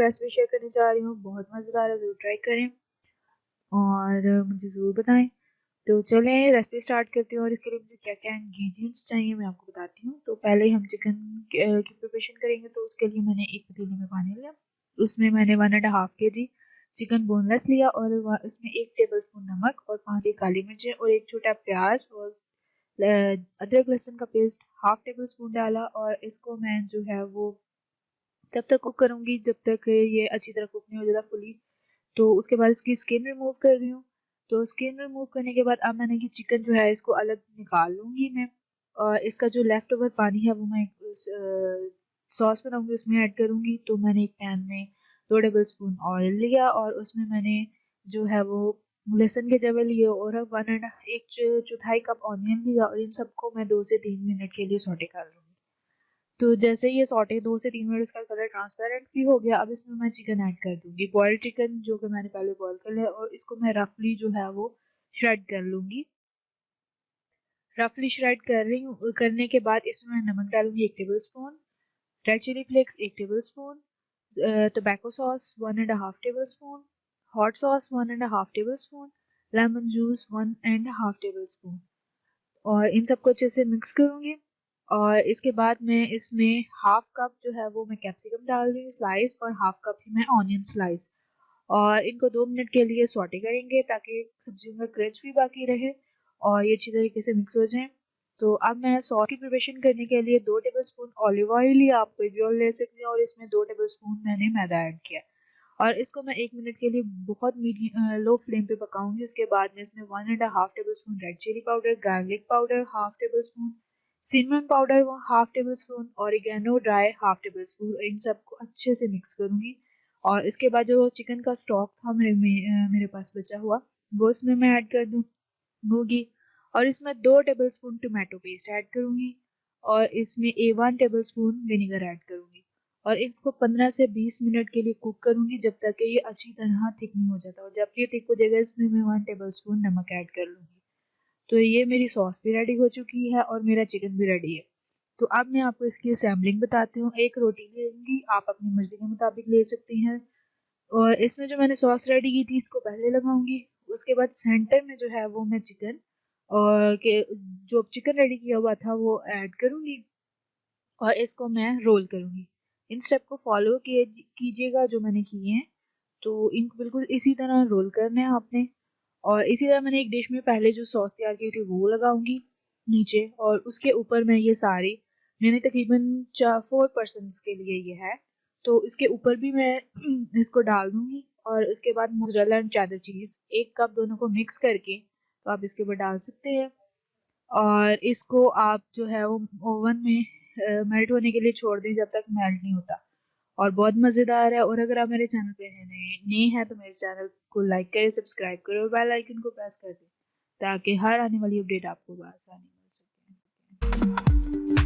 Recipe share करने जा रही हूँ, बहुत मज़ेदार है, ज़रूर ट्राई करें और मुझे ज़रूर बताएं। तो चलें रेसिपी स्टार्ट करती हूँ और इसके लिए मुझे क्या-क्या इंग्रेडिएंट्स चाहिए मैं आपको बताती हूँ। तो पहले हम चिकन की प्रिपरेशन करेंगे, तो उसके लिए मैंने एक पतीले में पानी लिया, उसमें मैंने 1.5 केजी चिकन बोनलेस लिया और उसमें 1 टेबलस्पून नमक और 5 काली मिर्चें और एक छोटा प्याज और अदरक लहसुन का पेस्ट हाफ टेबल स्पून डाला और इसको मैं जो है वो तब तक कुक करूंगी जब तक ये अच्छी तरह कुक नहीं हो जाता फुली। तो उसके बाद इसकी स्किन रिमूव कर रही हूँ। तो स्किन रिमूव करने के बाद अब मैंने ये चिकन जो है इसको अलग निकाल लूंगी मैं, और इसका जो लेफ्ट ओवर पानी है वो मैं सॉस बनाऊंगी उसमें ऐड करूंगी। तो मैंने एक पैन में 2 टेबल स्पून ऑयल लिया और उसमें मैंने जो है वो लहसुन के जवे लिए और एक चौथाई कप ऑनियन लिया और इन सबको मैं 2 से 3 मिनट के लिए सौटे कर लूंगी। तो जैसे ये सौटे 2 से 3 मिनट इसका कलर ट्रांसपेरेंट भी हो गया, अब इसमें मैं चिकन ऐड कर दूंगी, बॉइल्ड चिकन जो कि मैंने पहले बॉईल कर लिया, और इसको मैं रफली जो है वो श्रेड कर लूंगी। रफली श्रेड कर रही हूँ, करने के बाद इसमें मैं नमक डालूंगी 1 tablespoon, red chilli flakes 1 tablespoon, tobacco sauce 1.5 tablespoon, hot sauce 1.5 tablespoon, lemon juice 1.5 tablespoon, और इन सबको अच्छे से मिक्स करूंगी। और इसके बाद मैं इसमें हाफ कप जो है वो मैं कैप्सिकम डाल रही हूँ स्लाइस और हाफ कप ही मैं ऑनियन स्लाइस, और इनको 2 मिनट के लिए सौटे करेंगे ताकि सब्जियों का क्रंच भी बाकी रहे और ये अच्छी तरीके से मिक्स हो जाए। तो अब मैं सॉस की प्रिपरेशन करने के लिए 2 टेबल स्पून ऑलिव ऑयल या आप कोई भी ऑयल ले सकते हैं और इसमें 2 टेबल स्पून मैंने मैदा ऐड किया और इसको मैं 1 मिनट के लिए बहुत लो फ्लेम पे पकाऊंगी। उसके बाद में इसमें 1.5 tablespoon red chilli powder, garlic powder half tablespoon, cinnamon powder वो half tablespoon, oregano dry half tablespoon, इन सबको अच्छे से मिक्स करूंगी। और इसके बाद जो चिकन का स्टॉक था मेरे पास बचा हुआ वो इसमें मैं ऐड कर दूंगी और इसमें 2 table spoon tomato paste add करूंगी और इसमें 1 टेबल स्पून विनेगर ऐड करूंगी और इसको 15 से 20 मिनट के लिए कुक करूंगी जब तक कि ये अच्छी तरह थिक नहीं हो जाता, और जब ये थिक हो जाएगा इसमें मैं 1 टेबल स्पून नमक ऐड कर लूंगी। तो ये मेरी सॉस भी रेडी हो चुकी है और मेरा चिकन भी रेडी है। तो अब मैं आपको इसकी असेंबलिंग बताती हूँ। एक रोटी लेंगी, आप अपनी मर्जी के मुताबिक ले सकती हैं, और इसमें जो मैंने सॉस रेडी की थी इसको पहले लगाऊंगी। उसके बाद सेंटर में जो है वो मैं चिकन और के जो चिकन रेडी किया हुआ था वो ऐड करूंगी और इसको मैं रोल करूंगी। इन स्टेप को फॉलो कीजिएगा जो मैंने किए हैं। तो इनको बिल्कुल इसी तरह रोल करना है आपने, और इसी तरह मैंने एक डिश में पहले जो सॉस तैयार की थी वो लगाऊंगी नीचे, और उसके ऊपर मैं ये सारी मैंने तकरीबन 4 पर्सन्स के लिए ये है, तो इसके ऊपर भी मैं इसको डाल दूंगी। और उसके बाद mozzarella and cheddar cheese 1 cup दोनों को मिक्स करके तो आप इसके ऊपर डाल सकते हैं, और इसको आप जो है वो ओवन में मेल्ट होने के लिए छोड़ दें जब तक मेल्ट नहीं होता, और बहुत मज़ेदार है। और अगर आप मेरे चैनल पे नए हैं तो मेरे चैनल को लाइक करें, सब्सक्राइब करें और बेल आइकन को प्रेस कर दें ताकि हर आने वाली अपडेट आपको आसानी मिल सके।